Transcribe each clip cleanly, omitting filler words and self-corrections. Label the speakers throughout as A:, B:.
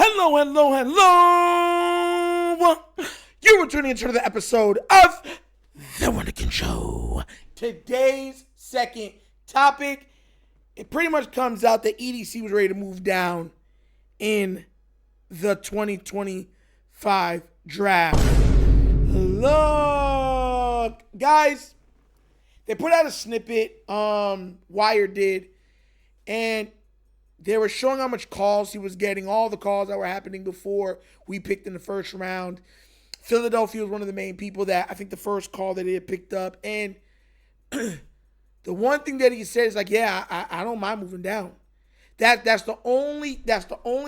A: Hello, hello, hello. You are tuning into the episode of TheWunderkindShow. Today's second topic, it pretty much comes out that EDC was ready to move down in the 2025 draft. Look, guys, they put out a snippet, Wire did, and they were showing how much calls he was getting, all the calls that were happening before we picked in the first round. Philadelphia was one of the main people that I think the first call that he had picked up. And the one thing that he said is like, yeah, I don't mind moving down. That's the only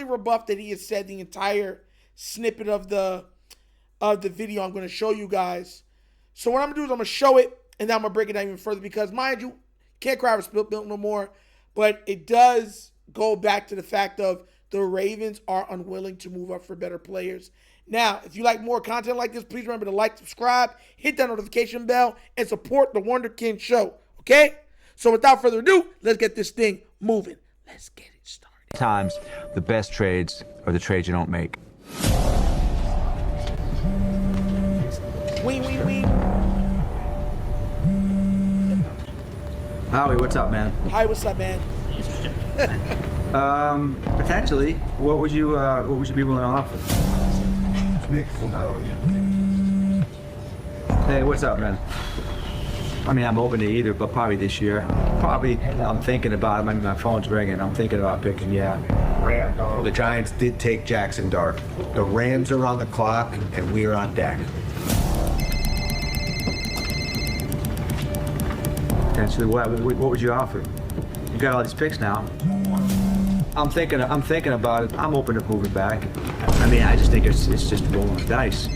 A: rebuff that he has said the entire snippet of the video I'm going to show you guys. So what I'm going to do is I'm going to show it, and then I'm going to break it down even further because, mind you, can't cry over spilt milk no more. But it does go back to the fact of the Ravens are unwilling to move up for better players. Now, if you like more content like this, please remember to like, subscribe, hit that notification bell, and support the Wunderkind Show, okay? So without further ado, let's get this thing moving. Let's get it started.
B: Times, the best trades are the trades you don't make.
A: Wing, wing, wing.
C: Howie, what's up, man?
A: Hi, what's up, man?
C: Potentially, what would you be willing to offer? Hey, what's up, man? I mean, I'm open to either, but probably this year. I'm thinking about it. I mean, my phone's ringing. I'm thinking about picking, yeah.
D: Well, the Giants did take Jackson Dart. The Rams are on the clock, and we're on deck.
C: Potentially, what would you offer? You got all these picks now. I'm thinking about it. I'm open to moving back. I mean, I just think it's just rolling the dice.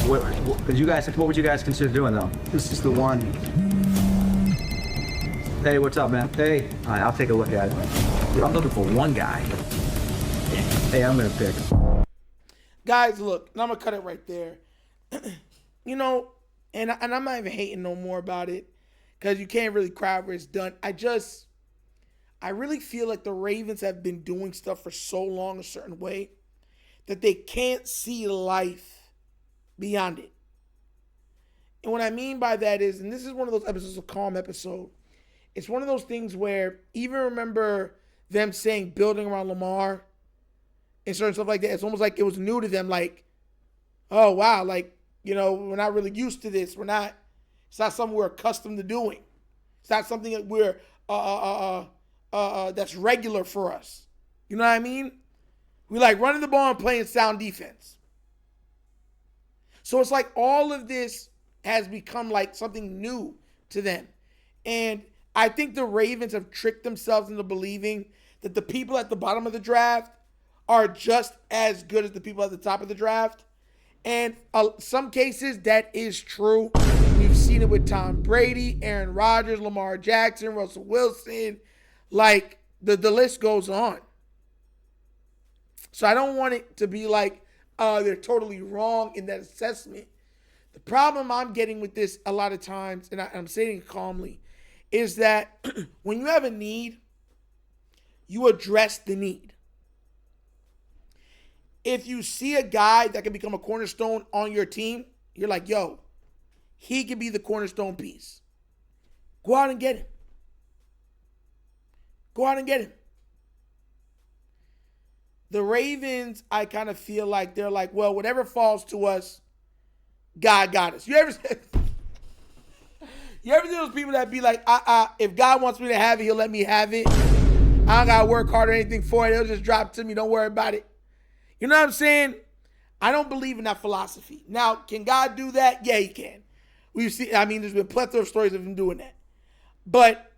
C: What would you guys consider doing though? This is the one. Hey, what's up, man? Hey, all right, I'll take a look at it. I'm looking for one guy. Hey, I'm gonna pick.
A: Guys, look, and I'm going to cut it right there. You know, and I'm not even hating no more about it because you can't really cry over it's done. I really feel like the Ravens have been doing stuff for so long a certain way that they can't see life beyond it. And what I mean by that is, and this is one of those episodes, a calm episode, it's one of those things where even remember them saying building around Lamar and certain stuff like that. It's almost like it was new to them, like, oh, wow, like, you know, we're not really used to this. It's not something we're accustomed to doing. It's not something that we're, that's regular for us. You know what I mean? We like running the ball and playing sound defense. So it's like all of this has become like something new to them. And I think the Ravens have tricked themselves into believing that the people at the bottom of the draft are just as good as the people at the top of the draft. And some cases that is true. We've seen it with Tom Brady, Aaron Rodgers, Lamar Jackson, Russell Wilson. Like, the list goes on. So I don't want it to be like they're totally wrong in that assessment. The problem I'm getting with this a lot of times, and I'm saying it calmly, is that when you have a need, you address the need. If you see a guy that can become a cornerstone on your team, you're like, yo, he can be the cornerstone piece. Go out and get him. Go out and get him. The Ravens, I kind of feel like they're like, well, whatever falls to us, God got us. You ever see those people that be like, if God wants me to have it, he'll let me have it. I don't got to work hard or anything for it. It'll just drop to me. Don't worry about it. You know what I'm saying? I don't believe in that philosophy. Now, can God do that? Yeah, he can. We've seen, I mean, there's been plethora of stories of him doing that. But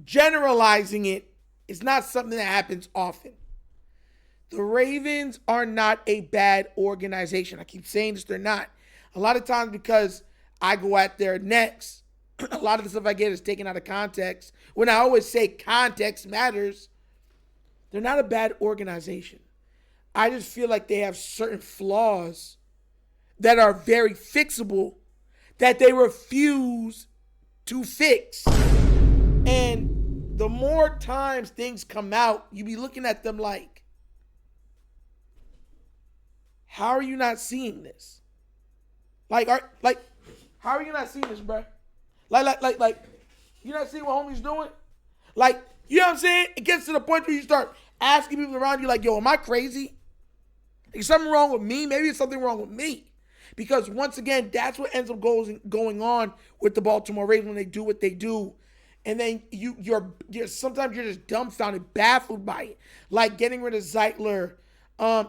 A: generalizing it is not something that happens often. The Ravens are not a bad organization. I keep saying this, they're not. A lot of times because I go at their necks, a lot of the stuff I get is taken out of context. When I always say context matters, they're not a bad organization. I just feel like they have certain flaws that are very fixable that they refuse to fix. And the more times things come out, you be looking at them like, how are you not seeing this? Like, how are you not seeing this, bro? Like, you not seeing what homie's doing? Like, you know what I'm saying? It gets to the point where you start asking people around you, like, yo, am I crazy? Is something wrong with me? Maybe it's something wrong with me. Because once again, that's what ends up going on with the Baltimore Ravens when they do what they do. And then you're sometimes you're just dumbfounded, baffled by it. Like getting rid of Zeitler,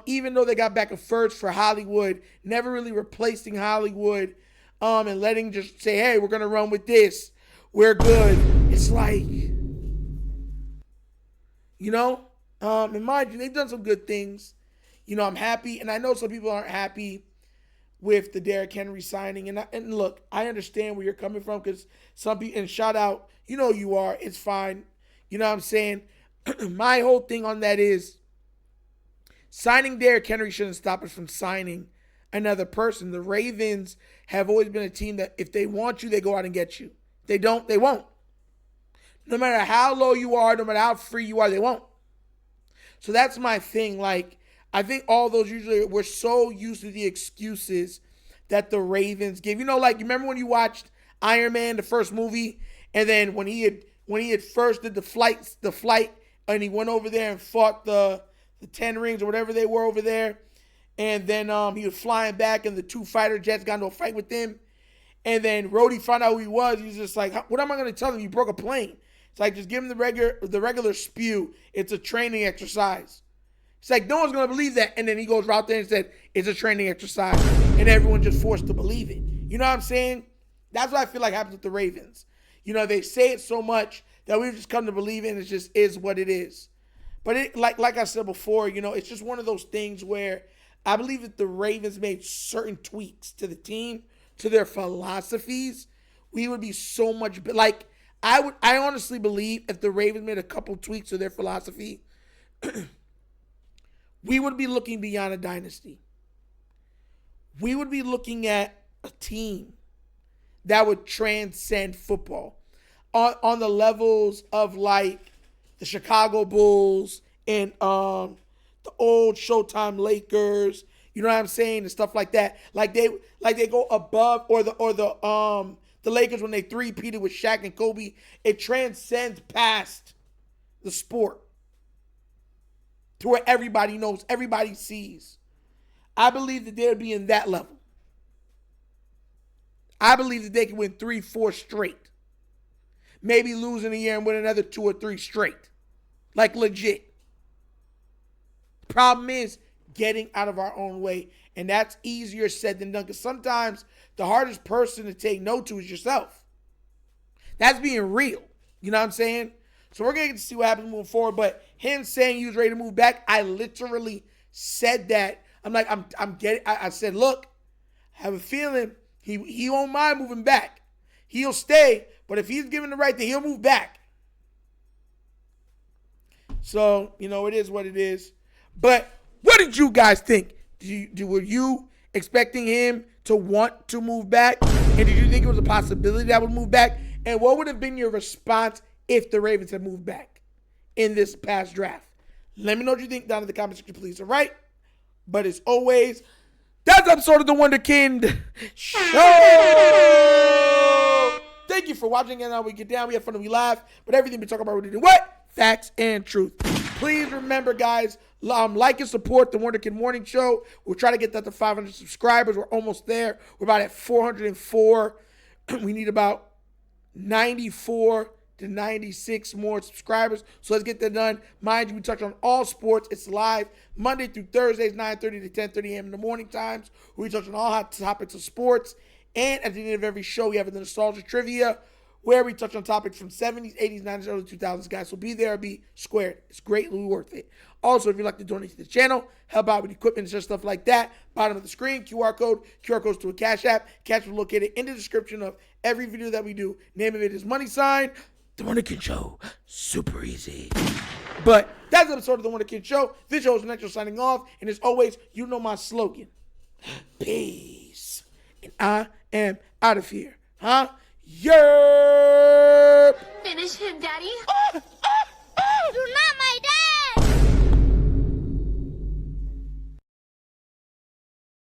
A: even though they got back a first for Hollywood, never really replacing Hollywood, and letting just say, hey, we're gonna run with this. We're good. It's like, you know, and mind you, they've done some good things. You know, I'm happy, and I know some people aren't happy with the Derrick Henry signing. And look, I understand where you're coming from, because some people, and shout out, you know you are, it's fine. You know what I'm saying? My whole thing on that is signing Derrick Henry shouldn't stop us from signing another person. The Ravens have always been a team that if they want you, they go out and get you. If they don't, they won't. No matter how low you are, no matter how free you are, they won't. So that's my thing. Like, I think all those usually, we're so used to the excuses that the Ravens give. You know, like, you remember when you watched Iron Man, the first movie, and then when he had first did the flight, and he went over there and fought the 10 rings or whatever they were over there, and then he was flying back, and the 2 fighter jets got into a fight with him, and then Rhodey found out who he was. He's just like, what am I going to tell him? You broke a plane. It's like, just give him the regular spew. It's a training exercise. It's like, no one's going to believe that. And then he goes out there and said, it's a training exercise. And everyone just forced to believe it. You know what I'm saying? That's what I feel like happens with the Ravens. You know, they say it so much that we've just come to believe it, and it just is what it is. But it, like I said before, you know, it's just one of those things where I believe that the Ravens made certain tweaks to the team, to their philosophies, we would be so much, like, I honestly believe if the Ravens made a couple tweaks to their philosophy, we would be looking beyond a dynasty. We would be looking at a team that would transcend football on the levels of, like, the Chicago Bulls and the old Showtime Lakers. You know what I'm saying? And stuff like that. Like they go above, or the Lakers when they three-peated with Shaq and Kobe. It transcends past the sport to where everybody knows, everybody sees. I believe that they'll be in that level. I believe that they can win 3-4 straight. Maybe lose in a year and win another 2 or 3 straight. Like, legit. Problem is getting out of our own way. And that's easier said than done. Because sometimes the hardest person to take no to is yourself. That's being real. You know what I'm saying? So we're going to get to see what happens moving forward. But him saying he was ready to move back, I literally said that. I'm like, I said, look, I have a feeling he won't mind moving back. He'll stay. But if he's given the right thing, he'll move back. So, you know, it is what it is. But what did you guys think? Were you expecting him to want to move back? And did you think it was a possibility that would move back? And what would have been your response if the Ravens had moved back in this past draft? Let me know what you think down in the comment section, please. All right? But as always, that's an episode of The Wunderkind Show. Thank you for watching. And now we get down. We have fun and we laugh. But everything we talk about, we do what? Facts and truth. Please remember, guys, like and support The Wunderkind Morning Show. We'll try to get that to 500 subscribers. We're almost there. We're about at 404. We need about 94 to 96 more subscribers. So let's get that done. Mind you, we touch on all sports. It's live Monday through Thursdays, 9:30 to 10:30 a.m. in the morning times. We touch on all hot topics of sports. And at the end of every show, we have the nostalgia trivia, where we touch on topics from 70s, 80s, 90s, early 2000s, guys. So be there or be squared. It's greatly worth it. Also, if you'd like to donate to the channel, help out with equipment and stuff like that, bottom of the screen, QR codes to a Cash App. Cash is located in the description of every video that we do. Name of it is The Wunderkind Show. Super easy. But that's the episode of The Wunderkind Show. This show is Metro signing off. And as always, you know my slogan. Peace. And I am out of here. Huh? Yeah.